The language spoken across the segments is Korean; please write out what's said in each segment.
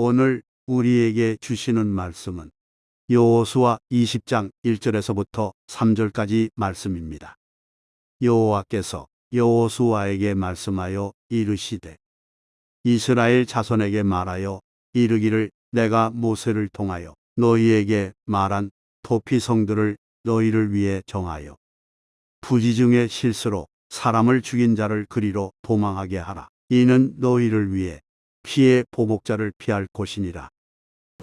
오늘 우리에게 주시는 말씀은 여호수아 20장 1절에서부터 3절까지 말씀입니다. 여호와께서 여호수아에게 말씀하여 이르시되 이스라엘 자손에게 말하여 이르기를 내가 모세를 통하여 너희에게 말한 도피성들을 너희를 위해 정하여 부지중의 실수로 사람을 죽인 자를 그리로 도망하게 하라. 이는 너희를 위해 피의 보복자를 피할 곳이니라.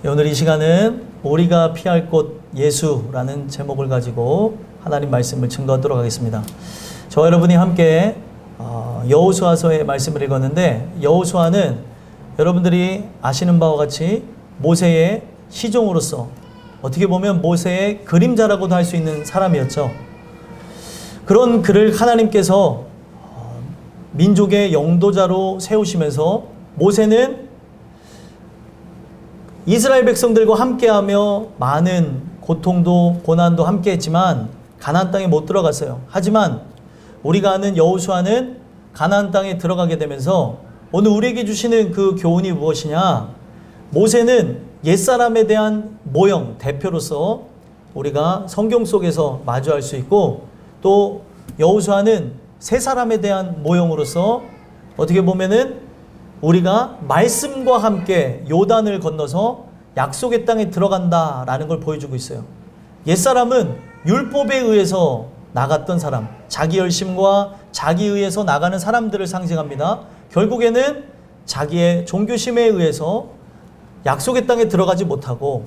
오늘 이 시간은 우리가 피할 곳 예수라는 제목을 가지고 하나님 말씀을 증거하도록 하겠습니다. 저와 여러분이 함께 여호수아서의 말씀을 읽었는데, 여호수아는 여러분들이 아시는 바와 같이 모세의 시종으로서 어떻게 보면 모세의 그림자라고도 할 수 있는 사람이었죠. 그런 그를 하나님께서 민족의 영도자로 세우시면서 모세는 이스라엘 백성들과 함께하며 많은 고통도 고난도 함께했지만 가나안 땅에 못 들어갔어요. 하지만 우리가 아는 여호수아는 가나안 땅에 들어가게 되면서 오늘 우리에게 주시는 그 교훈이 무엇이냐? 모세는 옛사람에 대한 모형, 대표로서 우리가 성경 속에서 마주할 수 있고, 또 여호수아는 새 사람에 대한 모형으로서 어떻게 보면은 우리가 말씀과 함께 요단을 건너서 약속의 땅에 들어간다라는 걸 보여주고 있어요. 옛사람은 율법에 의해서 나갔던 사람, 자기 열심과 자기에 의해서 나가는 사람들을 상징합니다. 결국에는 자기의 종교심에 의해서 약속의 땅에 들어가지 못하고,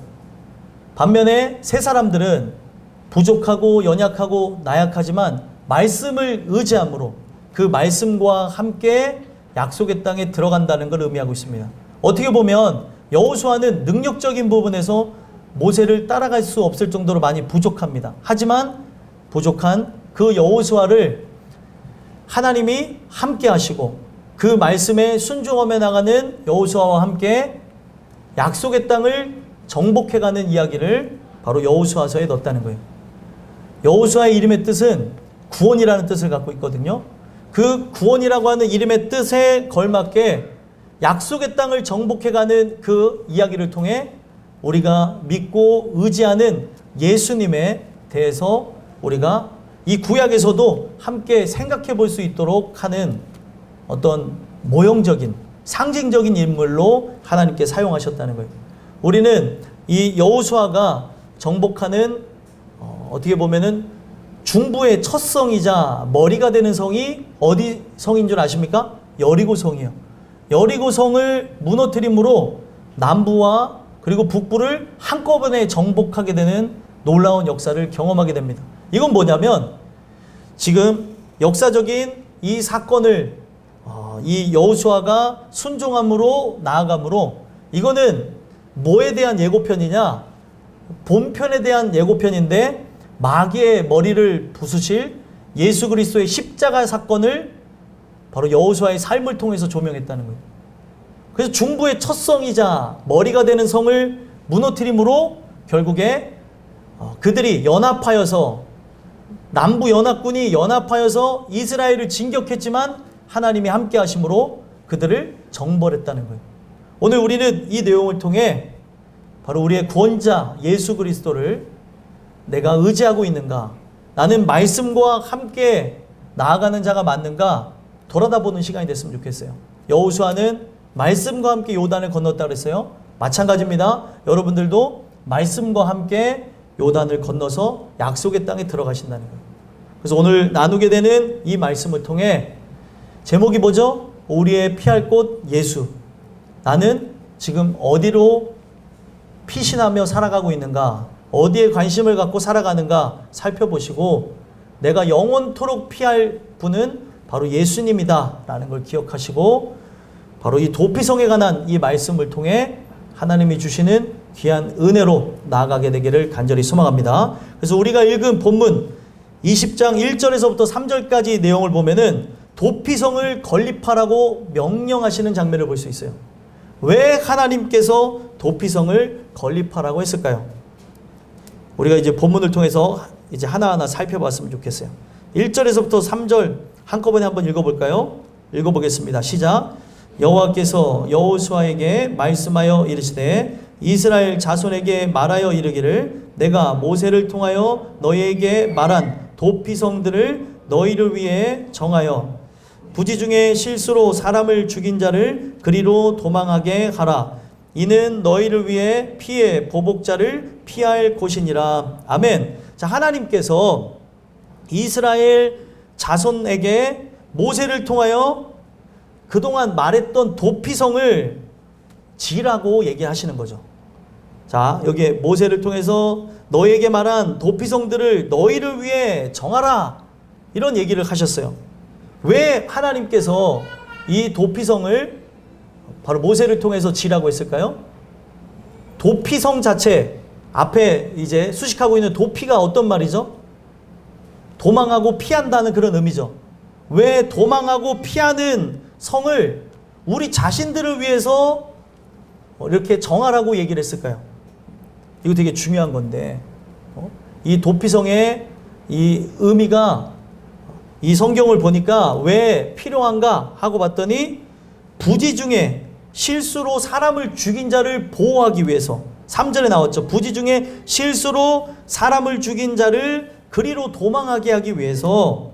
반면에 새 사람들은 부족하고 연약하고 나약하지만 말씀을 의지함으로 그 말씀과 함께 약속의 땅에 들어간다는 걸 의미하고 있습니다. 어떻게 보면 여호수아는 능력적인 부분에서 모세를 따라갈 수 없을 정도로 많이 부족합니다. 하지만 부족한 그 여호수아를 하나님이 함께 하시고 그 말씀에 순종하며 나가는 여호수아와 함께 약속의 땅을 정복해가는 이야기를 바로 여호수아서에 넣었다는 거예요. 여호수아의 이름의 뜻은 구원이라는 뜻을 갖고 있거든요. 그 구원이라고 하는 이름의 뜻에 걸맞게 약속의 땅을 정복해가는 그 이야기를 통해 우리가 믿고 의지하는 예수님에 대해서 우리가 이 구약에서도 함께 생각해 볼 수 있도록 하는 어떤 모형적인 상징적인 인물로 하나님께 사용하셨다는 거예요. 우리는 이 여호수아가 정복하는 어떻게 보면은 중부의 첫 성이자 머리가 되는 성이 어디 성인 줄 아십니까? 여리고 성이에요. 여리고 성을 무너뜨림으로 남부와 그리고 북부를 한꺼번에 정복하게 되는 놀라운 역사를 경험하게 됩니다. 이건 뭐냐면 지금 역사적인 이 사건을 이 여호수아가 순종함으로 나아감으로, 이거는 뭐에 대한 예고편이냐? 본편에 대한 예고편인데 마귀의 머리를 부수실 예수 그리스도의 십자가 사건을 바로 여호수아의 삶을 통해서 조명했다는 거예요. 그래서 중부의 첫 성이자 머리가 되는 성을 무너뜨림으로 결국에 그들이 연합하여서, 남부 연합군이 연합하여서 이스라엘을 진격했지만 하나님이 함께 하심으로 그들을 정벌했다는 거예요. 오늘 우리는 이 내용을 통해 바로 우리의 구원자 예수 그리스도를 내가 의지하고 있는가, 나는 말씀과 함께 나아가는 자가 맞는가 돌아다보는 시간이 됐으면 좋겠어요. 여호수아는 말씀과 함께 요단을 건넜다 그랬어요. 마찬가지입니다. 여러분들도 말씀과 함께 요단을 건너서 약속의 땅에 들어가신다는 거예요. 그래서 오늘 나누게 되는 이 말씀을 통해 제목이 뭐죠? 우리의 피할 곳 예수. 나는 지금 어디로 피신하며 살아가고 있는가, 어디에 관심을 갖고 살아가는가 살펴보시고, 내가 영원토록 피할 분은 바로 예수님이다 라는 걸 기억하시고, 바로 이 도피성에 관한 이 말씀을 통해 하나님이 주시는 귀한 은혜로 나아가게 되기를 간절히 소망합니다. 그래서 우리가 읽은 본문 20장 1절에서부터 3절까지 내용을 보면은 도피성을 건립하라고 명령하시는 장면을 볼 수 있어요. 왜 하나님께서 도피성을 건립하라고 했을까요? 우리가 이제 본문을 통해서 이제 하나하나 살펴봤으면 좋겠어요. 1절에서부터 3절 한꺼번에 한번 읽어볼까요? 읽어보겠습니다. 시작. 여호와께서 여호수아에게 말씀하여 이르시되 이스라엘 자손에게 말하여 이르기를 내가 모세를 통하여 너희에게 말한 도피성들을 너희를 위해 정하여 부지 중에 실수로 사람을 죽인 자를 그리로 도망하게 하라. 이는 너희를 위해 피해 보복자를 피할 곳이니라. 아멘. 자, 하나님께서 이스라엘 자손에게 모세를 통하여 그동안 말했던 도피성을 지라고 얘기하시는 거죠. 자, 여기에 모세를 통해서 너희에게 말한 도피성들을 너희를 위해 정하라. 이런 얘기를 하셨어요. 왜 하나님께서 이 도피성을 바로 모세를 통해서 지라고 했을까요? 도피성 자체, 앞에 이제 수식하고 있는 도피가 어떤 말이죠? 도망하고 피한다는 그런 의미죠. 왜 도망하고 피하는 성을 우리 자신들을 위해서 이렇게 정하라고 얘기를 했을까요? 이거 되게 중요한 건데, 이 도피성의 이 의미가 이 성경을 보니까 왜 필요한가 하고 봤더니 부지 중에 실수로 사람을 죽인 자를 보호하기 위해서 3절에 나왔죠. 부지 중에 실수로 사람을 죽인 자를 그리로 도망하게 하기 위해서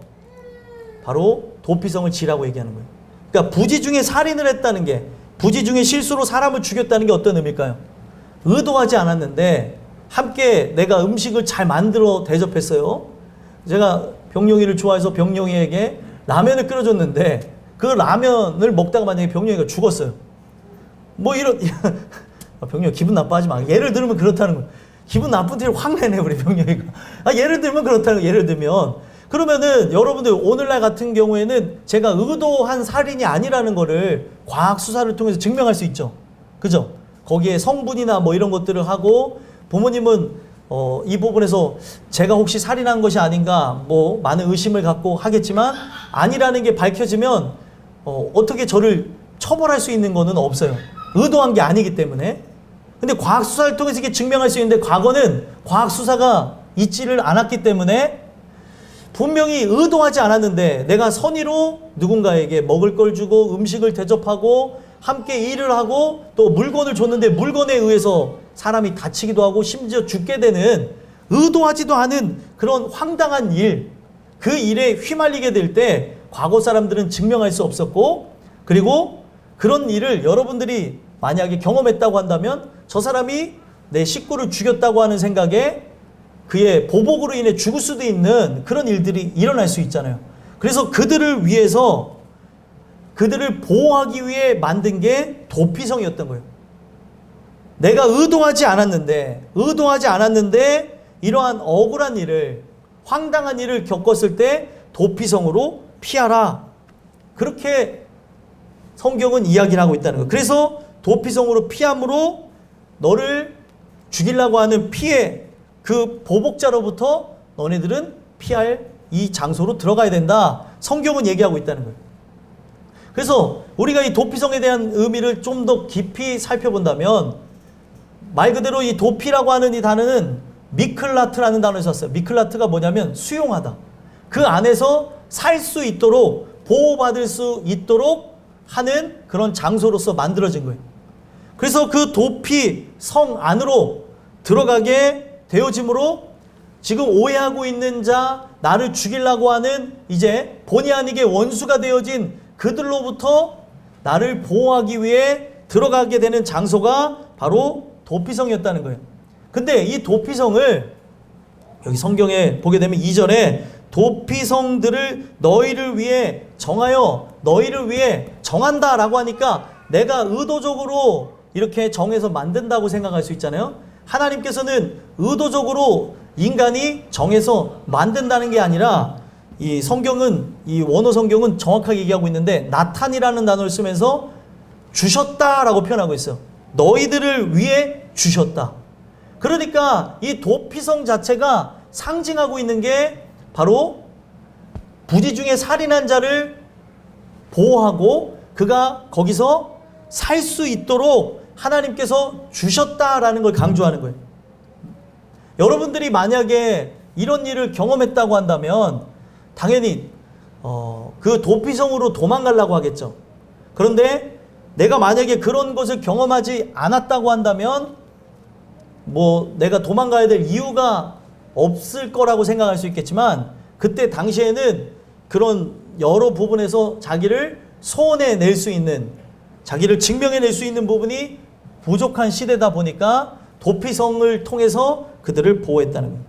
바로 도피성을 지라고 얘기하는 거예요. 그러니까 부지 중에 살인을 했다는 게, 부지 중에 실수로 사람을 죽였다는 게 어떤 의미일까요? 의도하지 않았는데 함께 내가 음식을 잘 만들어 대접했어요. 제가 병용이를 좋아해서 병용이에게 라면을 끓여줬는데 그 라면을 먹다가 만약에 병용이가 죽었어요. 뭐 이런 병용이 기분 나빠하지 마. 예를 들면 그렇다는 거예요. 기분 나쁜 티를 확 내네 우리 병용이가. 예를 들면 그렇다는 거예요. 예를 들면 그러면은 여러분들 오늘날 같은 경우에는 제가 의도한 살인이 아니라는 거를 과학 수사를 통해서 증명할 수 있죠. 그죠? 거기에 성분이나 뭐 이런 것들을 하고 부모님은 이 부분에서 제가 혹시 살인한 것이 아닌가 뭐 많은 의심을 갖고 하겠지만 아니라는 게 밝혀지면 어떻게 저를 처벌할 수 있는 거는 없어요. 의도한 게 아니기 때문에. 근데 과학 수사를 통해서 이게 증명할 수 있는데 과거는 과학 수사가 있지를 않았기 때문에 분명히 의도하지 않았는데 내가 선의로 누군가에게 먹을 걸 주고 음식을 대접하고 함께 일을 하고 또 물건을 줬는데 물건에 의해서 사람이 다치기도 하고 심지어 죽게 되는 의도하지도 않은 그런 황당한 일, 그 일에 휘말리게 될 때 과거 사람들은 증명할 수 없었고, 그리고 그런 일을 여러분들이 만약에 경험했다고 한다면 저 사람이 내 식구를 죽였다고 하는 생각에 그의 보복으로 인해 죽을 수도 있는 그런 일들이 일어날 수 있잖아요. 그래서 그들을 위해서, 그들을 보호하기 위해 만든 게 도피성이었던 거예요. 내가 의도하지 않았는데 이러한 억울한 일을, 황당한 일을 겪었을 때 도피성으로 피하라. 그렇게 성경은 이야기를 하고 있다는 거예요. 그래서 도피성으로 피함으로 너를 죽이려고 하는 피해, 그 보복자로부터 너네들은 피할 이 장소로 들어가야 된다. 성경은 얘기하고 있다는 거예요. 그래서 우리가 이 도피성에 대한 의미를 좀 더 깊이 살펴본다면 말 그대로 이 도피라고 하는 이 단어는 미클라트라는 단어를 썼어요. 미클라트가 뭐냐면 수용하다. 그 안에서 살 수 있도록, 보호받을 수 있도록 하는 그런 장소로서 만들어진 거예요. 그래서 그 도피성 안으로 들어가게 되어짐으로 지금 오해하고 있는 자, 나를 죽이려고 하는 이제 본의 아니게 원수가 되어진 그들로부터 나를 보호하기 위해 들어가게 되는 장소가 바로 도피성이었다는 거예요. 근데 이 도피성을 여기 성경에 보게 되면 2절에 도피성들을 너희를 위해 정하여 너희를 위해 정한다라고 하니까 내가 의도적으로 이렇게 정해서 만든다고 생각할 수 있잖아요. 하나님께서는 의도적으로 인간이 정해서 만든다는 게 아니라 이 성경은, 이 원어 성경은 정확하게 얘기하고 있는데 나탄이라는 단어를 쓰면서 주셨다라고 표현하고 있어요. 너희들을 위해 주셨다. 그러니까 이 도피성 자체가 상징하고 있는 게 바로 부지 중에 살인한 자를 보호하고 그가 거기서 살 수 있도록 하나님께서 주셨다라는 걸 강조하는 거예요. 여러분들이 만약에 이런 일을 경험했다고 한다면 당연히 그 도피성으로 도망가려고 하겠죠. 그런데 내가 만약에 그런 것을 경험하지 않았다고 한다면 뭐 내가 도망가야 될 이유가 없을 거라고 생각할 수 있겠지만, 그때 당시에는 그런 여러 부분에서 자기를 소원해낼 수 있는, 자기를 증명해낼 수 있는 부분이 부족한 시대다 보니까 도피성을 통해서 그들을 보호했다는 거예요.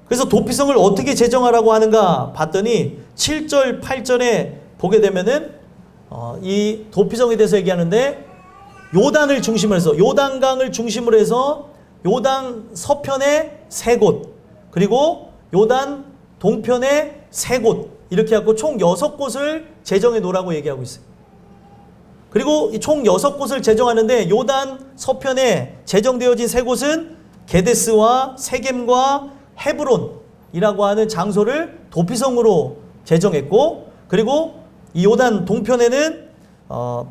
그래서 도피성을 어떻게 제정하라고 하는가 봤더니 7절, 8절에 보게 되면은 이 도피성에 대해서 얘기하는데, 요단을 중심으로 해서, 요단강을 중심으로 해서 요단 서편에 3곳, 그리고 요단 동편에 3곳, 이렇게 하고 총 6곳을 제정해 놓으라고 얘기하고 있어요. 그리고 총 6곳을 제정하는데, 요단 서편에 제정되어진 3곳은 게데스와 세겜과 헤브론이라고 하는 장소를 도피성으로 제정했고, 그리고 이 요단 동편에는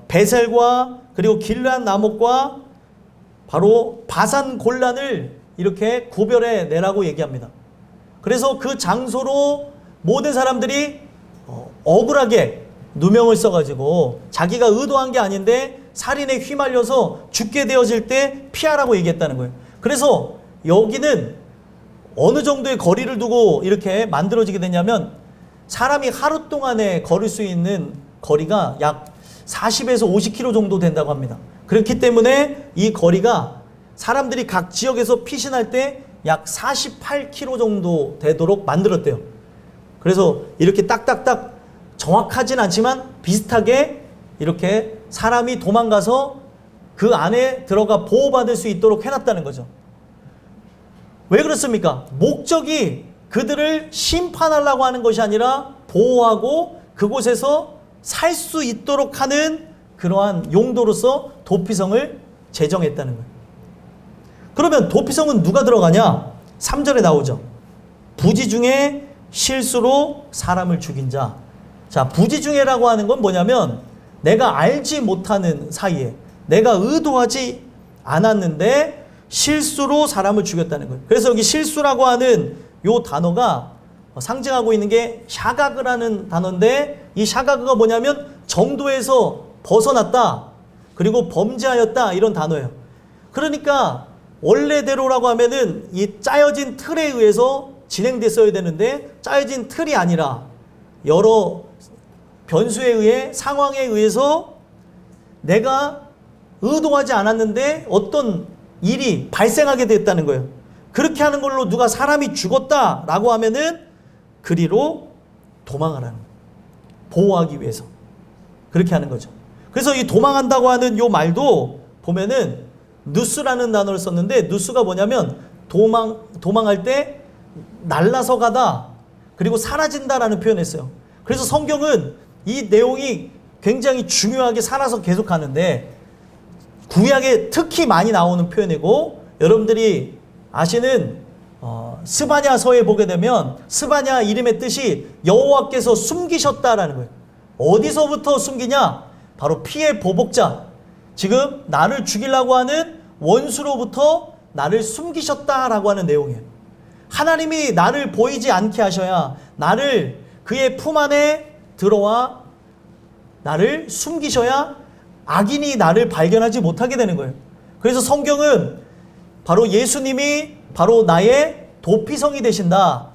베셀과 그리고 길르앗 나목과 바로 바산 골란을 이렇게 구별해 내라고 얘기합니다. 그래서 그 장소로 모든 사람들이 억울하게 누명을 써가지고 자기가 의도한 게 아닌데 살인에 휘말려서 죽게 되어질 때 피하라고 얘기했다는 거예요. 그래서 여기는 어느 정도의 거리를 두고 이렇게 만들어지게 되냐면, 사람이 하루 동안에 걸을 수 있는 거리가 약 40에서 50km 정도 된다고 합니다. 그렇기 때문에 이 거리가 사람들이 각 지역에서 피신할 때 약 48km 정도 되도록 만들었대요. 그래서 이렇게 딱딱딱 정확하진 않지만 비슷하게 이렇게 사람이 도망가서 그 안에 들어가 보호받을 수 있도록 해놨다는 거죠. 왜 그렇습니까? 목적이 그들을 심판하려고 하는 것이 아니라 보호하고 그곳에서 살 수 있도록 하는 그러한 용도로서 도피성을 제정했다는 거예요. 그러면 도피성은 누가 들어가냐? 3절에 나오죠. 부지 중에 실수로 사람을 죽인 자. 자, 부지 중에라고 하는 건 뭐냐면, 내가 알지 못하는 사이에, 내가 의도하지 않았는데 실수로 사람을 죽였다는 거예요. 그래서 여기 실수라고 하는 요 단어가 상징하고 있는 게 샤가그라는 단어인데, 이 샤가그가 뭐냐면 정도에서 벗어났다, 그리고 범죄하였다, 이런 단어예요. 그러니까 원래대로라고 하면은 이 짜여진 틀에 의해서 진행됐어야 되는데, 짜여진 틀이 아니라 여러 변수에 의해, 상황에 의해서 내가 의도하지 않았는데 어떤 일이 발생하게 됐다는 거예요. 그렇게 하는 걸로 누가 사람이 죽었다라고 하면은 그리로 도망하라는 거예요. 보호하기 위해서 그렇게 하는 거죠. 그래서 이 도망한다고 하는 요 말도 보면은 누스라는 단어를 썼는데, 누스가 뭐냐면 도망할 때 날라서 가다, 그리고 사라진다라는 표현을 했어요. 그래서 성경은 이 내용이 굉장히 중요하게 살아서 계속 가는데, 구약에 특히 많이 나오는 표현이고, 여러분들이 아시는 스바냐서에 보게 되면 스바냐 이름의 뜻이 여호와께서 숨기셨다라는 거예요. 어디서부터 숨기냐? 바로 피의 보복자, 지금 나를 죽이려고 하는 원수로부터 나를 숨기셨다라고 하는 내용이에요. 하나님이 나를 보이지 않게 하셔야, 나를 그의 품 안에 들어와 나를 숨기셔야 악인이 나를 발견하지 못하게 되는 거예요. 그래서 성경은 바로 예수님이 바로 나의 도피성이 되신다,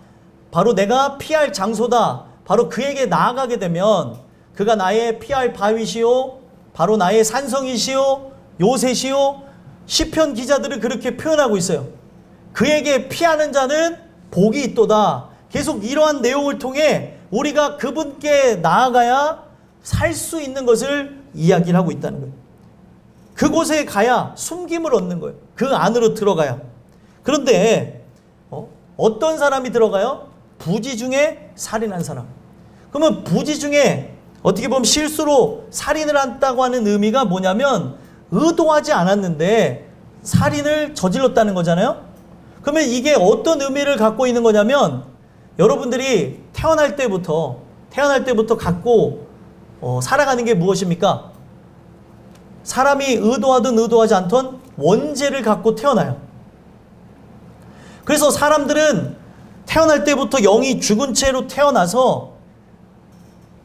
바로 내가 피할 장소다, 바로 그에게 나아가게 되면 그가 나의 피할 바위시요, 바로 나의 산성이시요, 요새시요, 시편 기자들은 그렇게 표현하고 있어요. 그에게 피하는 자는 복이 있도다. 계속 이러한 내용을 통해 우리가 그분께 나아가야 살 수 있는 것을 이야기를 하고 있다는 거예요. 그곳에 가야 숨김을 얻는 거예요. 그 안으로 들어가야. 그런데 어떤 사람이 들어가요? 부지 중에 살인한 사람. 그러면 부지 중에 어떻게 보면 실수로 살인을 한다고 하는 의미가 뭐냐면, 의도하지 않았는데 살인을 저질렀다는 거잖아요. 그러면 이게 어떤 의미를 갖고 있는 거냐면, 여러분들이 태어날 때부터 갖고 살아가는 게 무엇입니까? 사람이 의도하든 의도하지 않던 원죄를 갖고 태어나요. 그래서 사람들은 태어날 때부터 영이 죽은 채로 태어나서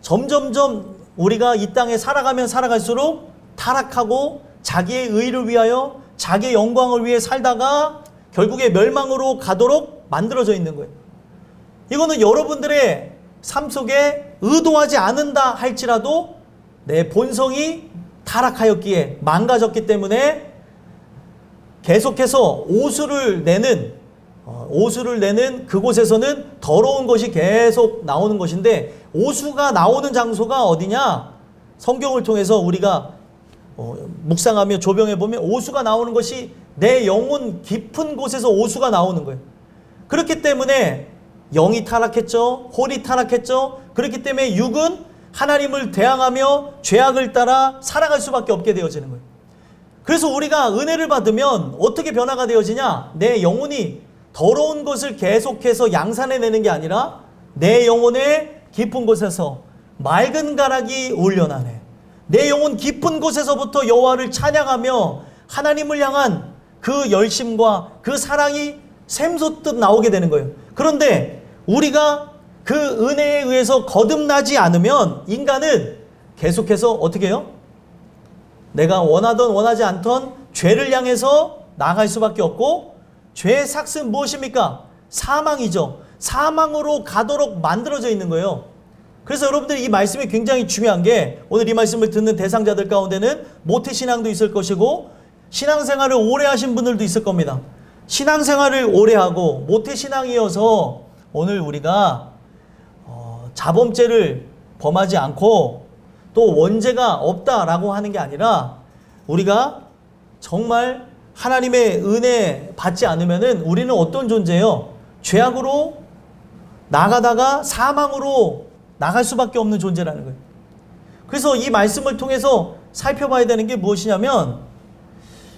점점점 우리가 이 땅에 살아가면 살아갈수록 타락하고 자기의 의를 위하여 자기의 영광을 위해 살다가 결국에 멸망으로 가도록 만들어져 있는 거예요. 이거는 여러분들의 삶 속에 의도하지 않는다 할지라도 내 본성이 타락하였기에 망가졌기 때문에 계속해서 오수를 내는 그곳에서는 더러운 것이 계속 나오는 것인데, 오수가 나오는 장소가 어디냐? 성경을 통해서 우리가 묵상하며 조명해 보면 오수가 나오는 것이 내 영혼 깊은 곳에서 오수가 나오는 거예요. 그렇기 때문에 영이 타락했죠. 홀이 타락했죠. 그렇기 때문에 육은 하나님을 대항하며 죄악을 따라 살아갈 수밖에 없게 되어지는 거예요. 그래서 우리가 은혜를 받으면 어떻게 변화가 되어지냐? 내 영혼이 더러운 것을 계속해서 양산해내는 게 아니라 내 영혼의 깊은 곳에서 맑은 가락이 울려나네. 내 영혼 깊은 곳에서부터 여호와를 찬양하며 하나님을 향한 그 열심과 그 사랑이 샘솟듯 나오게 되는 거예요. 그런데 우리가 그 은혜에 의해서 거듭나지 않으면 인간은 계속해서 어떻게 해요? 내가 원하던 원하지 않던 죄를 향해서 나아갈 수밖에 없고, 죄의 삭은 무엇입니까? 사망이죠. 사망으로 가도록 만들어져 있는 거예요. 그래서 여러분들이 이 말씀이 굉장히 중요한 게, 오늘 이 말씀을 듣는 대상자들 가운데는 모태신앙도 있을 것이고 신앙생활을 오래 하신 분들도 있을 겁니다. 신앙생활을 오래 하고 모태신앙이어서 오늘 우리가 자범죄를 범하지 않고 또 원죄가 없다라고 하는 게 아니라, 우리가 정말 하나님의 은혜 받지 않으면은 우리는 어떤 존재예요? 죄악으로 나가다가 사망으로 나갈 수밖에 없는 존재라는 거예요. 그래서 이 말씀을 통해서 살펴봐야 되는 게 무엇이냐면,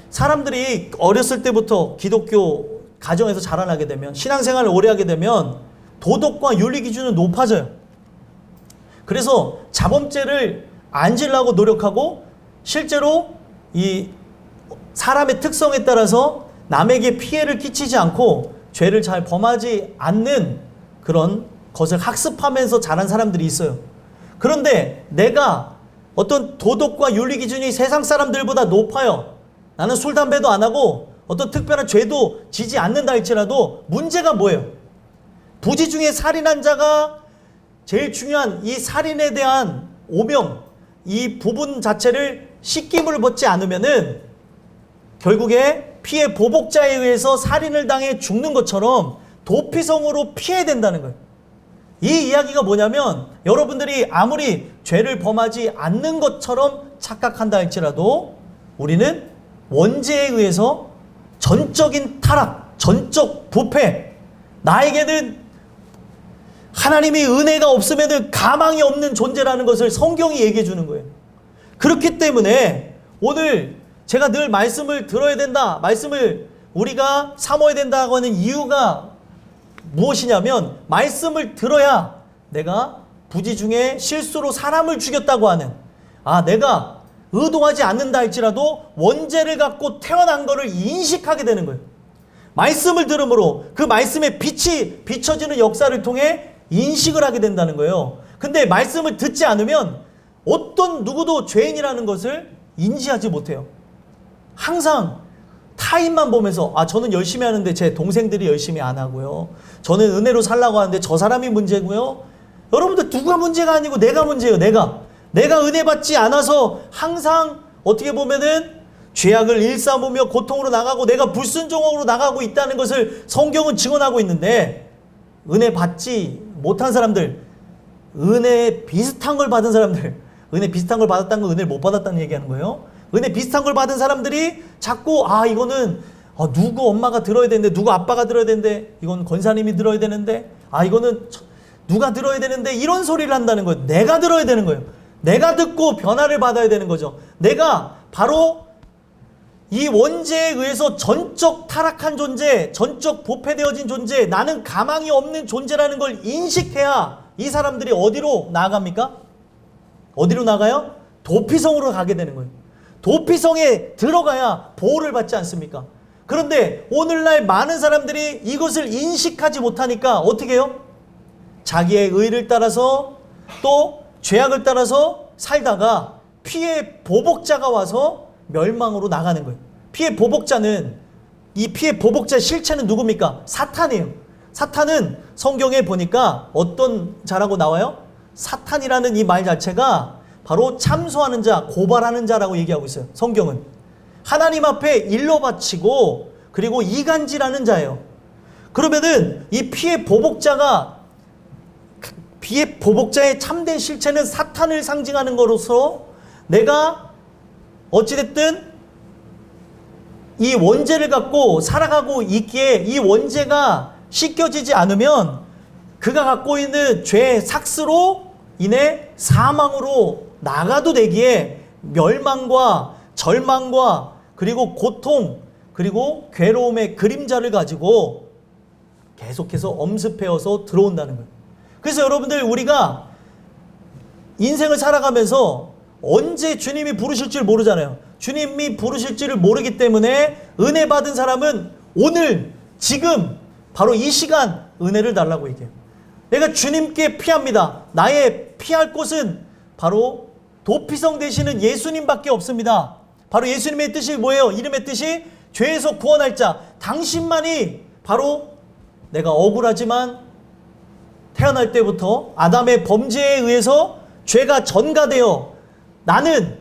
사람들이 어렸을 때부터 기독교 가정에서 자라나게 되면, 신앙생활을 오래 하게 되면 도덕과 윤리 기준은 높아져요. 그래서 자범죄를 안 지으려고 노력하고, 실제로 이 사람의 특성에 따라서 남에게 피해를 끼치지 않고 죄를 잘 범하지 않는 그런 것을 학습하면서 자란 사람들이 있어요. 그런데 내가 어떤 도덕과 윤리 기준이 세상 사람들보다 높아요. 나는 술, 담배도 안 하고 어떤 특별한 죄도 지지 않는다 할지라도 문제가 뭐예요? 부지 중에 살인한 자가 제일 중요한 이 살인에 대한 오명, 이 부분 자체를 씻김을 받지 않으면은 결국에 피해 보복자에 의해서 살인을 당해 죽는 것처럼 도피성으로 피해야 된다는 거예요. 이 이야기가 뭐냐면, 여러분들이 아무리 죄를 범하지 않는 것처럼 착각한다 할지라도 우리는 원죄에 의해서 전적인 타락, 전적 부패, 나에게는 하나님의 은혜가 없으면 가망이 없는 존재라는 것을 성경이 얘기해 주는 거예요. 그렇기 때문에 오늘 제가 늘 말씀을 들어야 된다, 말씀을 우리가 사모해야 된다고 하는 이유가 무엇이냐면, 말씀을 들어야 내가 부지 중에 실수로 사람을 죽였다고 하는, 내가 의도하지 않는다 할지라도 원죄를 갖고 태어난 것을 인식하게 되는 거예요. 말씀을 들음으로 그 말씀의 빛이 비춰지는 역사를 통해 인식을 하게 된다는 거예요. 근데 말씀을 듣지 않으면 어떤 누구도 죄인이라는 것을 인지하지 못해요. 항상 타인만 보면서 저는 열심히 하는데 제 동생들이 열심히 안 하고요. 저는 은혜로 살라고 하는데 저 사람이 문제고요. 여러분들 누가 문제가 아니고 내가 문제예요. 내가 은혜 받지 않아서 항상 어떻게 보면은 죄악을 일삼으며 고통으로 나가고 내가 불순종으로 나가고 있다는 것을 성경은 증언하고 있는데, 은혜 받지 못한 사람들, 은혜 비슷한 걸 받은 사람들, 은혜 비슷한 걸 받았다는 건 은혜를 못 받았다는 얘기하는 거예요. 은혜 비슷한 걸 받은 사람들이 자꾸 이거는 누구 엄마가 들어야 되는데, 누구 아빠가 들어야 되는데, 이건 권사님이 들어야 되는데, 이거는 누가 들어야 되는데, 이런 소리를 한다는 거예요. 내가 들어야 되는 거예요. 내가 듣고 변화를 받아야 되는 거죠. 내가 바로 이 원죄에 의해서 전적 타락한 존재, 전적 부패되어진 존재, 나는 가망이 없는 존재라는 걸 인식해야 이 사람들이 어디로 나아갑니까? 어디로 나가요? 도피성으로 가게 되는 거예요. 도피성에 들어가야 보호를 받지 않습니까? 그런데 오늘날 많은 사람들이 이것을 인식하지 못하니까 어떻게 해요? 자기의 의를 따라서 또 죄악을 따라서 살다가 피해 보복자가 와서 멸망으로 나가는 거예요. 피해 보복자는, 이 피해 보복자의 실체는 누굽니까? 사탄이에요. 사탄은 성경에 보니까 어떤 자라고 나와요? 사탄이라는 이 말 자체가 바로 참소하는 자, 고발하는 자라고 얘기하고 있어요. 성경은. 하나님 앞에 일러 바치고 그리고 이간질하는 자예요. 그러면은 이 피해 보복자의 참된 실체는 사탄을 상징하는 거로서 내가 어찌됐든 이 원죄를 갖고 살아가고 있기에 이 원죄가 씻겨지지 않으면 그가 갖고 있는 죄의 삭스로 인해 사망으로 나가도 되기에 멸망과 절망과 그리고 고통 그리고 괴로움의 그림자를 가지고 계속해서 엄습해서 들어온다는 거예요. 그래서 여러분들, 우리가 인생을 살아가면서 언제 주님이 부르실 줄 모르잖아요. 주님이 부르실 줄을 모르기 때문에 은혜 받은 사람은 오늘 지금 바로 이 시간 은혜를 달라고 얘기해요. 내가 주님께 피합니다. 나의 피할 곳은 바로 도피성 되시는 예수님밖에 없습니다. 바로 예수님의 뜻이 뭐예요? 이름의 뜻이 죄에서 구원할 자, 당신만이 바로 내가 억울하지만 태어날 때부터 아담의 범죄에 의해서 죄가 전가되어 나는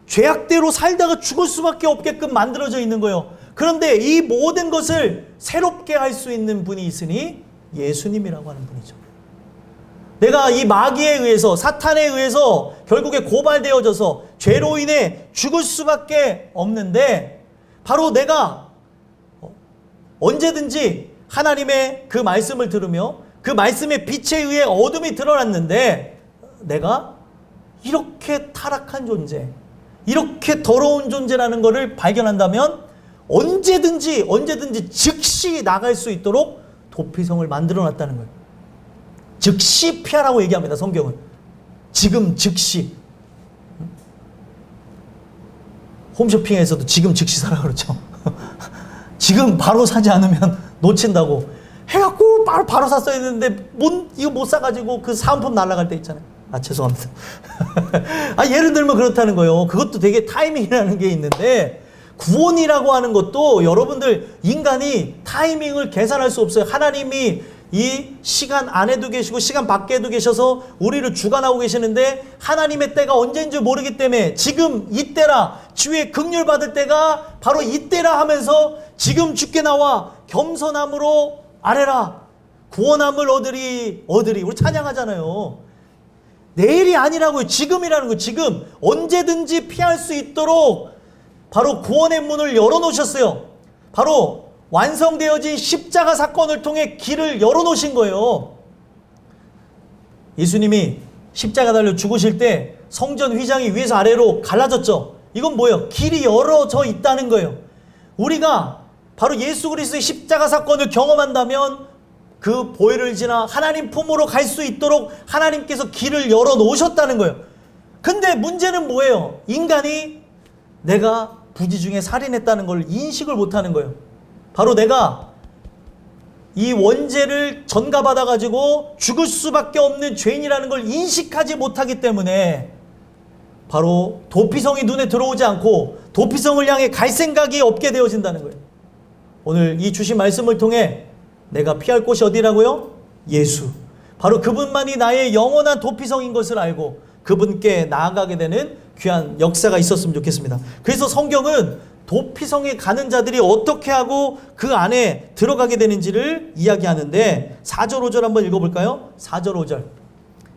죄악대로 살다가 죽을 수밖에 없게끔 만들어져 있는 거예요. 그런데 이 모든 것을 새롭게 할 수 있는 분이 있으니 예수님이라고 하는 분이죠. 내가 이 마귀에 의해서, 사탄에 의해서 결국에 고발되어져서 죄로 인해 죽을 수밖에 없는데, 바로 내가 언제든지 하나님의 그 말씀을 들으며 그 말씀의 빛에 의해 어둠이 드러났는데, 내가 이렇게 타락한 존재, 이렇게 더러운 존재라는 것을 발견한다면 언제든지 즉시 나갈 수 있도록 도피성을 만들어 놨다는 거예요. 즉시 피하라고 얘기합니다, 성경은. 지금 즉시. 홈쇼핑에서도 지금 즉시 사라 그러죠. 지금 바로 사지 않으면 놓친다고 해갖고 바로 샀어야 되는데 이거 못 사가지고 그 사은품 날아갈 때 있잖아요. 죄송합니다. 예를 들면 그렇다는 거예요. 그것도 되게 타이밍이라는 게 있는데, 구원이라고 하는 것도 여러분들, 인간이 타이밍을 계산할 수 없어요. 하나님이 이 시간 안에도 계시고 시간 밖에도 계셔서 우리를 주관하고 계시는데, 하나님의 때가 언제인 줄 모르기 때문에 지금 이때라, 주의 긍휼 받을 때가 바로 이때라 하면서 지금 주께 나와 겸손함으로 아뢰라, 구원함을 얻으리. 우리 찬양하잖아요. 내일이 아니라고요. 지금이라는 거예요. 지금 언제든지 피할 수 있도록 바로 구원의 문을 열어놓으셨어요. 바로 완성되어진 십자가 사건을 통해 길을 열어놓으신 거예요. 예수님이 십자가 달려 죽으실 때 성전 휘장이 위에서 아래로 갈라졌죠. 이건 뭐예요? 길이 열어져 있다는 거예요. 우리가 바로 예수 그리스도의 십자가 사건을 경험한다면 그 보혈을 지나 하나님 품으로 갈 수 있도록 하나님께서 길을 열어놓으셨다는 거예요. 근데 문제는 뭐예요? 인간이 내가 부지 중에 살인했다는 걸 인식을 못하는 거예요. 바로 내가 이 원죄를 전가받아가지고 죽을 수밖에 없는 죄인이라는 걸 인식하지 못하기 때문에 바로 도피성이 눈에 들어오지 않고 도피성을 향해 갈 생각이 없게 되어진다는 거예요. 오늘 이 주신 말씀을 통해 내가 피할 곳이 어디라고요? 예수. 바로 그분만이 나의 영원한 도피성인 것을 알고 그분께 나아가게 되는 귀한 역사가 있었으면 좋겠습니다. 그래서 성경은 도피성에 가는 자들이 어떻게 하고 그 안에 들어가게 되는지를 이야기하는데, 4절 5절 한번 읽어볼까요? 4절 5절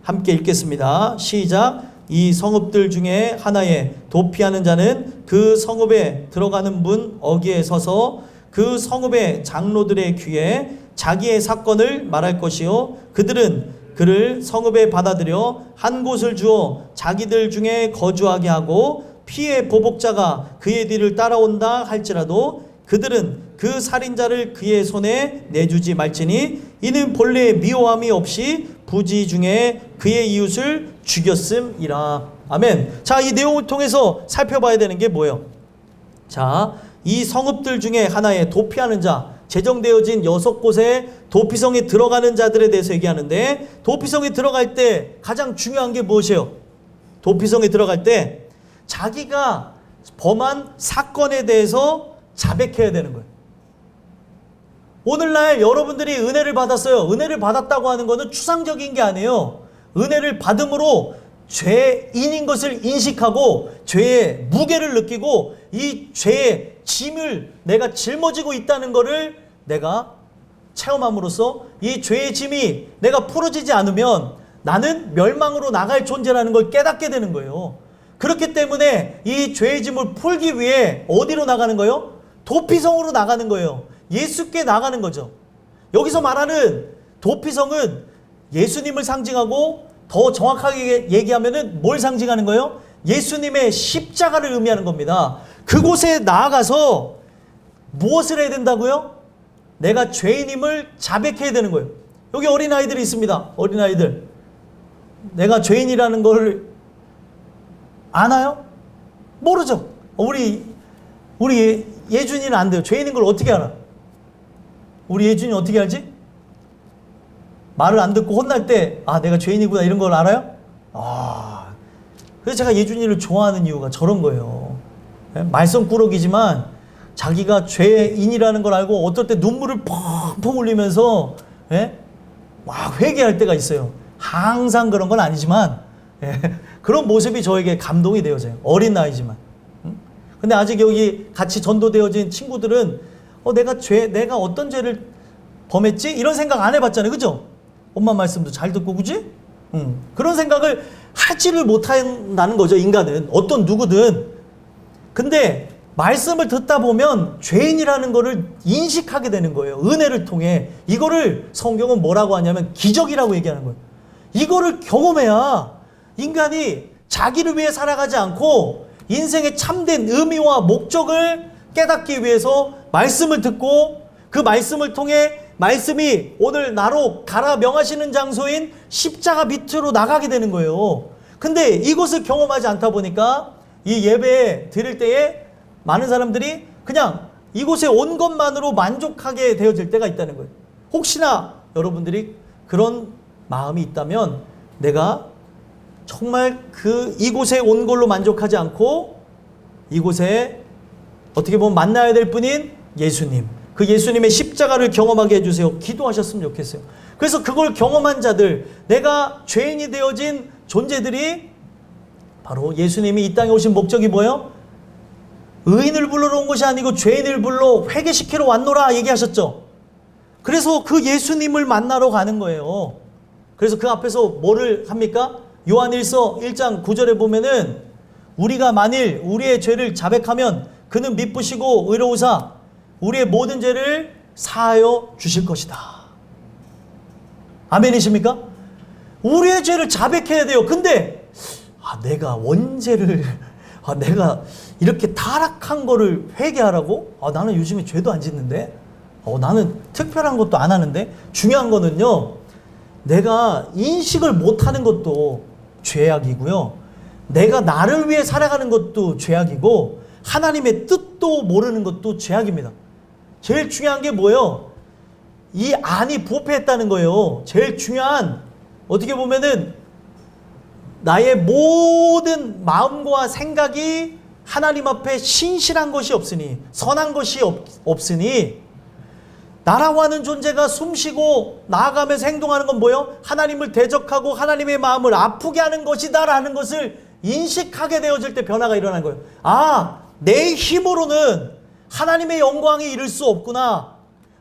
함께 읽겠습니다. 시작. 이 성읍들 중에 하나에 도피하는 자는 그 성읍에 들어가는 문 어귀에 서서 그 성읍의 장로들의 귀에 자기의 사건을 말할 것이요, 그들은 그를 성읍에 받아들여 한 곳을 주어 자기들 중에 거주하게 하고, 피해 보복자가 그의 뒤를 따라온다 할지라도 그들은 그 살인자를 그의 손에 내주지 말지니, 이는 본래 미워함이 없이 부지 중에 그의 이웃을 죽였음이라. 아멘. 자, 이 내용을 통해서 살펴봐야 되는 게 뭐예요? 자, 이 성읍들 중에 하나에 도피하는 자, 제정되어진 6곳의 도피성에 들어가는 자들에 대해서 얘기하는데, 도피성에 들어갈 때 가장 중요한 게 무엇이에요? 도피성에 들어갈 때 자기가 범한 사건에 대해서 자백해야 되는 거예요. 오늘날 여러분들이 은혜를 받았어요. 은혜를 받았다고 하는 것은 추상적인 게 아니에요. 은혜를 받음으로 죄인인 것을 인식하고 죄의 무게를 느끼고 이 죄의 짐을 내가 짊어지고 있다는 것을 내가 체험함으로써 이 죄의 짐이 내가 풀어지지 않으면 나는 멸망으로 나갈 존재라는 걸 깨닫게 되는 거예요. 그렇기 때문에 이 죄의 짐을 풀기 위해 어디로 나가는 거예요? 도피성으로 나가는 거예요. 예수께 나가는 거죠. 여기서 말하는 도피성은 예수님을 상징하고 더 정확하게 얘기하면은 뭘 상징하는 거예요? 예수님의 십자가를 의미하는 겁니다. 그곳에 나아가서 무엇을 해야 된다고요? 내가 죄인임을 자백해야 되는 거예요. 여기 어린아이들이 있습니다. 어린아이들. 내가 죄인이라는 걸 아나요? 모르죠. 우리 예준이는 안 돼요. 죄인인 걸 어떻게 알아? 우리 예준이 어떻게 알지? 말을 안 듣고 혼날 때, 아, 내가 죄인이구나, 이런 걸 알아요? 아, 그래서 제가 예준이를 좋아하는 이유가 저런 거예요. 말썽꾸러기지만 자기가 죄인이라는 걸 알고 어떨 때 눈물을 펑펑 흘리면서 막 회개할 때가 있어요. 항상 그런 건 아니지만 그런 모습이 저에게 감동이 되어져요. 어린 나이지만. 근데 아직 여기 같이 전도되어진 친구들은 내가 어떤 죄를 범했지? 이런 생각 안 해봤잖아요. 그죠? 엄마 말씀도 잘 듣고, 그지? 그런 생각을 하지를 못한다는 거죠, 인간은. 어떤 누구든. 근데 말씀을 듣다 보면 죄인이라는 거를 인식하게 되는 거예요. 은혜를 통해. 이거를 성경은 뭐라고 하냐면 기적이라고 얘기하는 거예요. 이거를 경험해야 인간이 자기를 위해 살아가지 않고 인생의 참된 의미와 목적을 깨닫기 위해서 말씀을 듣고 그 말씀을 통해 말씀이 오늘 나로 가라 명하시는 장소인 십자가 밑으로 나가게 되는 거예요. 근데 이것을 경험하지 않다 보니까 이 예배 드릴 때에 많은 사람들이 그냥 이곳에 온 것만으로 만족하게 되어질 때가 있다는 거예요. 혹시나 여러분들이 그런 마음이 있다면 내가 정말 이곳에 온 걸로 만족하지 않고 이곳에 어떻게 보면 만나야 될 분인 예수님, 그 예수님의 십자가를 경험하게 해주세요. 기도하셨으면 좋겠어요. 그래서 그걸 경험한 자들, 내가 죄인이 되어진 존재들이 바로 예수님이 이 땅에 오신 목적이 뭐예요? 의인을 불러러 온 것이 아니고 죄인을 불러 회개시키러 왔노라 얘기하셨죠. 그래서 그 예수님을 만나러 가는 거예요. 그래서 그 앞에서 뭐를 합니까? 요한일서 1장 9절에 보면은 우리가 만일 우리의 죄를 자백하면 그는 미쁘시고 의로우사 우리의 모든 죄를 사하여 주실 것이다. 아멘이십니까? 우리의 죄를 자백해야 돼요. 근데 내가 원죄를 내가 이렇게 타락한 거를 회개하라고? 나는 요즘에 죄도 안 짓는데? 나는 특별한 것도 안 하는데? 중요한 거는요, 내가 인식을 못하는 것도 죄악이고요, 내가 나를 위해 살아가는 것도 죄악이고, 하나님의 뜻도 모르는 것도 죄악입니다. 제일 중요한 게 뭐예요? 이 안이 부패했다는 거예요. 제일 중요한, 어떻게 보면은 나의 모든 마음과 생각이 하나님 앞에 신실한 것이 없으니, 선한 것이 없으니, 나라고 하는 존재가 숨쉬고 나아가면서 행동하는 건 뭐예요? 하나님을 대적하고 하나님의 마음을 아프게 하는 것이다 라는 것을 인식하게 되어질 때 변화가 일어나는 거예요. 내 힘으로는 하나님의 영광에 이를 수 없구나.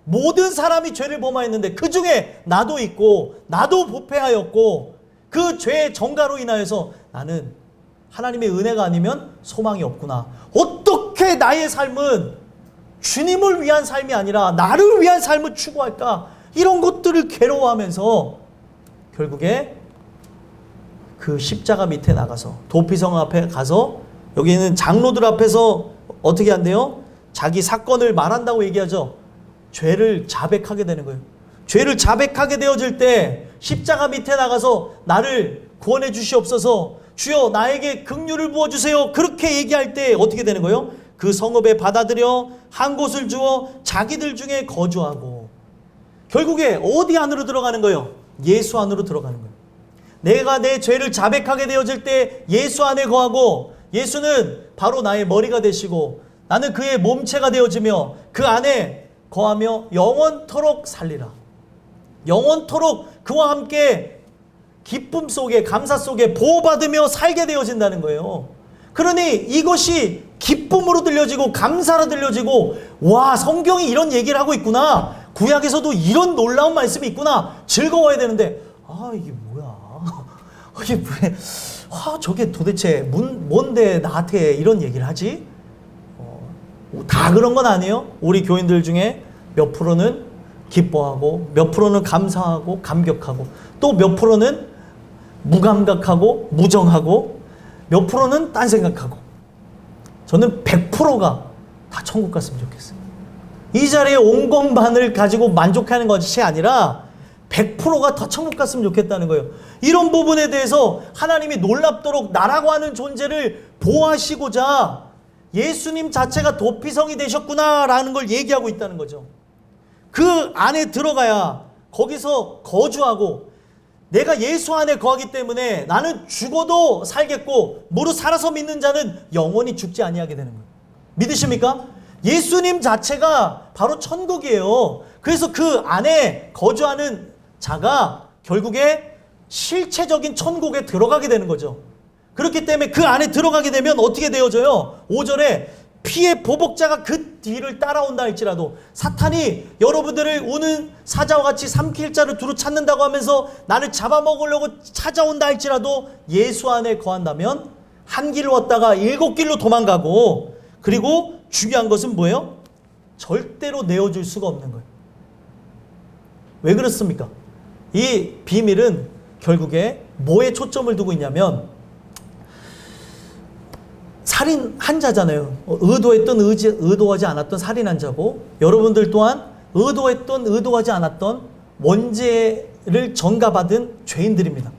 모든 사람이 죄를 범하였는데 그 중에 나도 있고 나도 부패하였고 그 죄의 정가로 인하여서 나는 하나님의 은혜가 아니면 소망이 없구나. 어떻게 나의 삶은 주님을 위한 삶이 아니라 나를 위한 삶을 추구할까? 이런 것들을 괴로워하면서 결국에 그 십자가 밑에 나가서 도피성 앞에 가서 여기는 장로들 앞에서 어떻게 한대요? 자기 사건을 말한다고 얘기하죠. 죄를 자백하게 되는 거예요. 죄를 자백하게 되어질 때 십자가 밑에 나가서 나를 구원해 주시옵소서, 주여 나에게 긍휼을 부어주세요, 그렇게 얘기할 때 어떻게 되는 거예요? 그 성읍에 받아들여 한 곳을 주어 자기들 중에 거주하고 결국에 어디 안으로 들어가는 거예요? 예수 안으로 들어가는 거예요. 내가 내 죄를 자백하게 되어질 때 예수 안에 거하고 예수는 바로 나의 머리가 되시고 나는 그의 몸체가 되어지며 그 안에 거하며 영원토록 살리라. 영원토록 그와 함께 기쁨 속에 감사 속에 보호받으며 살게 되어진다는 거예요. 그러니 이것이 기쁨으로 들려지고 감사로 들려지고 와, 성경이 이런 얘기를 하고 있구나. 구약에서도 이런 놀라운 말씀이 있구나. 즐거워야 되는데 이게 뭐야. 이게 왜 저게 도대체 뭔데 나한테 이런 얘기를 하지? 다 그런 건 아니에요. 우리 교인들 중에 몇 프로는 기뻐하고 몇 프로는 감사하고 감격하고 또 몇 프로는 무감각하고 무정하고 몇 프로는 딴 생각하고 저는 100%가 다 천국 갔으면 좋겠어요. 이 자리에 온 것만을 가지고 만족하는 것이 아니라 100%가 다 천국 갔으면 좋겠다는 거예요. 이런 부분에 대해서 하나님이 놀랍도록 나라고 하는 존재를 보호하시고자 예수님 자체가 도피성이 되셨구나라는 걸 얘기하고 있다는 거죠. 그 안에 들어가야 거기서 거주하고 내가 예수 안에 거하기 때문에 나는 죽어도 살겠고 무릇 살아서 믿는 자는 영원히 죽지 아니하게 되는 거예요. 믿으십니까? 예수님 자체가 바로 천국이에요. 그래서 그 안에 거주하는 자가 결국에 실체적인 천국에 들어가게 되는 거죠. 그렇기 때문에 그 안에 들어가게 되면 어떻게 되어져요? 5절에 피의 보복자가 그 뒤를 따라온다 할지라도 사탄이 여러분들을 오는 사자와 같이 삼킬 자를 두루 찾는다고 하면서 나를 잡아먹으려고 찾아온다 할지라도 예수 안에 거한다면 한 길로 왔다가 7길로 도망가고 그리고 중요한 것은 뭐예요? 절대로 내어줄 수가 없는 거예요. 왜 그렇습니까? 이 비밀은 결국에 뭐에 초점을 두고 있냐면 살인 한 자잖아요. 의도했던 의도하지 않았던 살인 한 자고 여러분들 또한 의도했던 의도하지 않았던 원죄를 전가받은 죄인들입니다.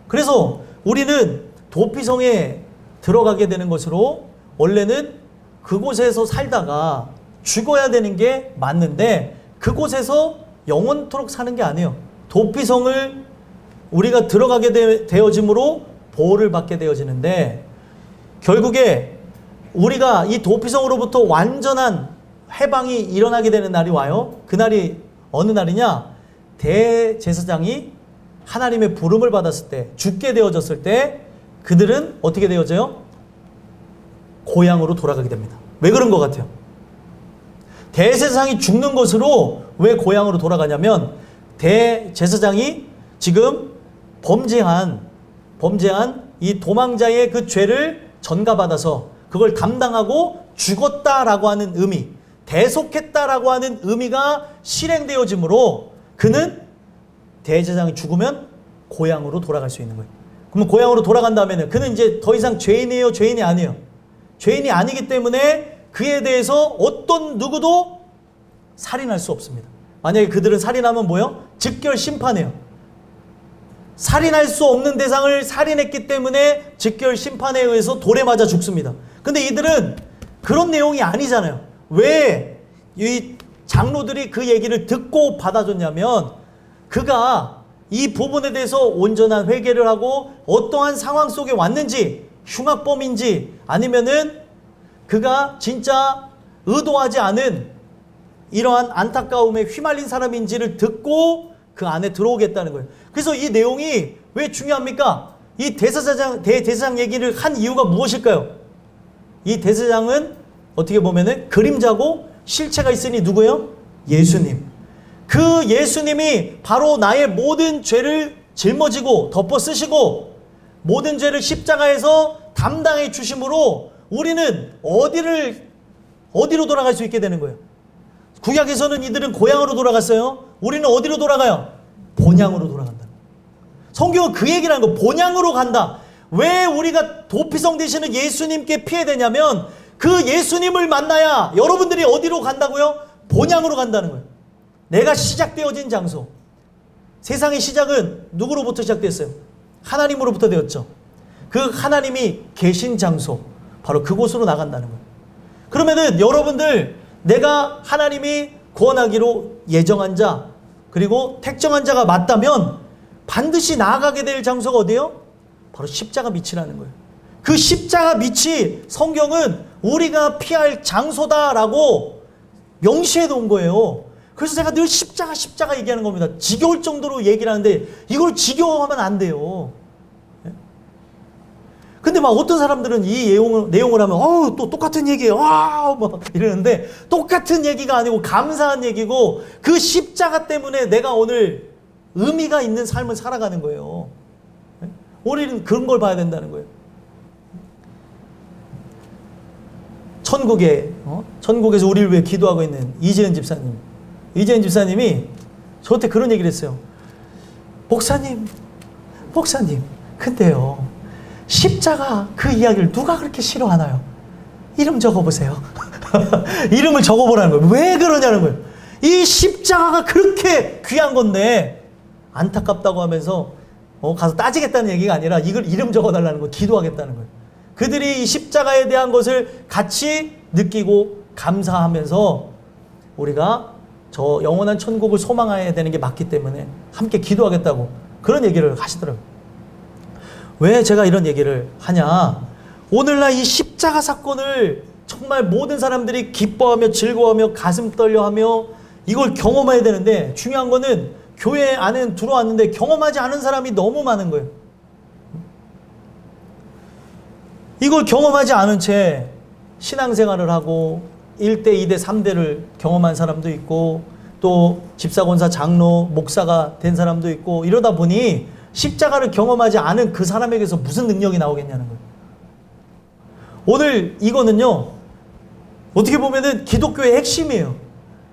그래서 우리는 도피성에 들어가게 되는 것으로 원래는 그곳에서 살다가 죽어야 되는 게 맞는데 그곳에서 영원토록 사는 게 아니에요. 도피성을 우리가 들어가게 되어짐으로 보호를 받게 되어지는데 결국에 우리가 이 도피성으로부터 완전한 해방이 일어나게 되는 날이 와요. 그날이 어느 날이냐? 대제사장이 하나님의 부름을 받았을 때 죽게 되어졌을 때 그들은 어떻게 되어져요? 고향으로 돌아가게 됩니다. 왜 그런 것 같아요? 대제사장이 죽는 것으로 왜 고향으로 돌아가냐면 대제사장이 지금 범죄한 이 도망자의 그 죄를 전가받아서 그걸 담당하고 죽었다라고 하는 의미, 대속했다라고 하는 의미가 실행되어지므로 그는 대제사장이 죽으면 고향으로 돌아갈 수 있는 거예요. 그러면 고향으로 돌아간 다음에는 그는 이제 더 이상 죄인이에요? 죄인이 아니에요? 죄인이 아니기 때문에 그에 대해서 어떤 누구도 살인할 수 없습니다. 만약에 그들은 살인하면 뭐예요? 즉결 심판해요. 살인할 수 없는 대상을 살인했기 때문에 즉결 심판에 의해서 돌에 맞아 죽습니다. 근데 이들은 그런 내용이 아니잖아요. 왜 이 장로들이 그 얘기를 듣고 받아줬냐면 그가 이 부분에 대해서 온전한 회개를 하고 어떠한 상황 속에 왔는지 흉악범인지 아니면은 그가 진짜 의도하지 않은 이러한 안타까움에 휘말린 사람인지를 듣고 그 안에 들어오겠다는 거예요. 그래서 이 내용이 왜 중요합니까? 이 대제사장 얘기를 한 이유가 무엇일까요? 이 대제사장은 어떻게 보면은 그림자고 실체가 있으니 누구예요? 예수님. 그 예수님이 바로 나의 모든 죄를 짊어지고 덮어 쓰시고 모든 죄를 십자가에서 담당해 주심으로 우리는 어디로 돌아갈 수 있게 되는 거예요? 구약에서는 이들은 고향으로 돌아갔어요. 우리는 어디로 돌아가요? 본향으로 돌아간다. 성경은 그 얘기를 하는 거. 본향으로 간다. 왜 우리가 도피성 되시는 예수님께 피해야 되냐면 그 예수님을 만나야 여러분들이 어디로 간다고요? 본향으로 간다는 거예요. 내가 시작되어진 장소. 세상의 시작은 누구로부터 시작됐어요? 하나님으로부터 되었죠. 그 하나님이 계신 장소, 바로 그곳으로 나간다는 거예요. 그러면은 여러분들 내가 하나님이 구원하기로 예정한 자 그리고 택정한 자가 맞다면 반드시 나아가게 될 장소가 어디예요? 바로 십자가 밑이라는 거예요. 그 십자가 밑이 성경은 우리가 피할 장소다라고 명시해 놓은 거예요. 그래서 제가 늘 십자가 얘기하는 겁니다. 지겨울 정도로 얘기를 하는데 이걸 지겨워하면 안 돼요. 근데 막 어떤 사람들은 이 내용을 하면 또 똑같은 얘기예요. 막 이러는데 똑같은 얘기가 아니고 감사한 얘기고 그 십자가 때문에 내가 오늘 의미가 있는 삶을 살아가는 거예요. 우리는 그런 걸 봐야 된다는 거예요. 천국에서 우리를 위해 기도하고 있는 이재은 집사님이 저한테 그런 얘기를 했어요. 목사님, 근데요, 십자가 그 이야기를 누가 그렇게 싫어하나요? 이름 적어보세요. 이름을 적어보라는 거예요. 왜 그러냐는 거예요. 이 십자가가 그렇게 귀한 건데 안타깝다고 하면서 가서 따지겠다는 얘기가 아니라 이걸 이름 적어달라는 거예요. 기도하겠다는 거예요. 그들이 이 십자가에 대한 것을 같이 느끼고 감사하면서 우리가 저 영원한 천국을 소망해야 되는 게 맞기 때문에 함께 기도하겠다고 그런 얘기를 하시더라고요. 왜 제가 이런 얘기를 하냐? 오늘날 이 십자가 사건을 정말 모든 사람들이 기뻐하며 즐거워하며 가슴 떨려하며 이걸 경험해야 되는데 중요한 거는 교회 안에 들어왔는데 경험하지 않은 사람이 너무 많은 거예요. 이걸 경험하지 않은 채 신앙생활을 하고 1대, 2대, 3대를 경험한 사람도 있고 또 집사권사, 장로, 목사가 된 사람도 있고 이러다 보니 십자가를 경험하지 않은 그 사람에게서 무슨 능력이 나오겠냐는 거예요. 오늘 이거는요, 어떻게 보면은 기독교의 핵심이에요.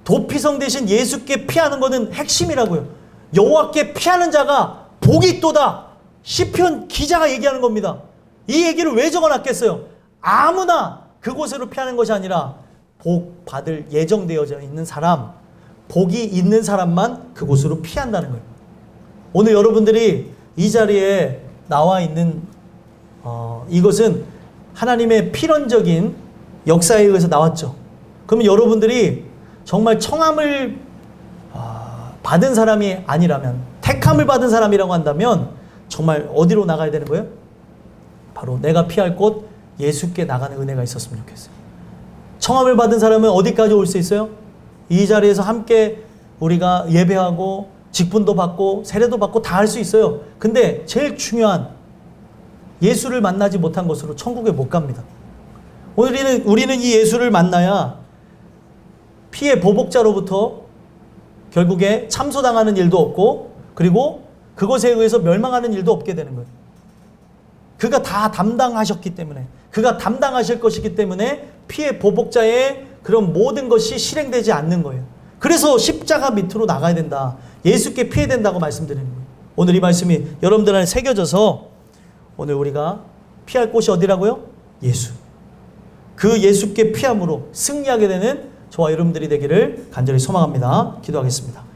도피성 대신 예수께 피하는 거는 핵심이라고요. 여호와께 피하는 자가 복이 있도다. 시편 기자가 얘기하는 겁니다. 이 얘기를 왜 적어놨겠어요? 아무나 그곳으로 피하는 것이 아니라 복 받을 예정되어져 있는 사람, 복이 있는 사람만 그곳으로 피한다는 거예요. 오늘 여러분들이 이 자리에 나와 있는 이것은 하나님의 필연적인 역사에 의해서 나왔죠. 그러면 여러분들이 정말 청함을 받은 사람이 아니라면, 택함을 받은 사람이라고 한다면 정말 어디로 나가야 되는 거예요? 바로 내가 피할 곳 예수께 나가는 은혜가 있었으면 좋겠어요. 청함을 받은 사람은 어디까지 올 수 있어요? 이 자리에서 함께 우리가 예배하고 직분도 받고 세례도 받고 다 할 수 있어요. 근데 제일 중요한 예수를 만나지 못한 것으로 천국에 못 갑니다. 우리는 이 예수를 만나야 피의 보복자로부터 결국에 참소당하는 일도 없고 그리고 그것에 의해서 멸망하는 일도 없게 되는 거예요. 그가 다 담당하셨기 때문에, 그가 담당하실 것이기 때문에 피의 보복자의 그런 모든 것이 실행되지 않는 거예요. 그래서 십자가 밑으로 나가야 된다. 예수께 피해야 된다고 말씀드리는 거예요. 오늘 이 말씀이 여러분들 안에 새겨져서 오늘 우리가 피할 곳이 어디라고요? 예수. 그 예수께 피함으로 승리하게 되는 저와 여러분들이 되기를 간절히 소망합니다. 기도하겠습니다.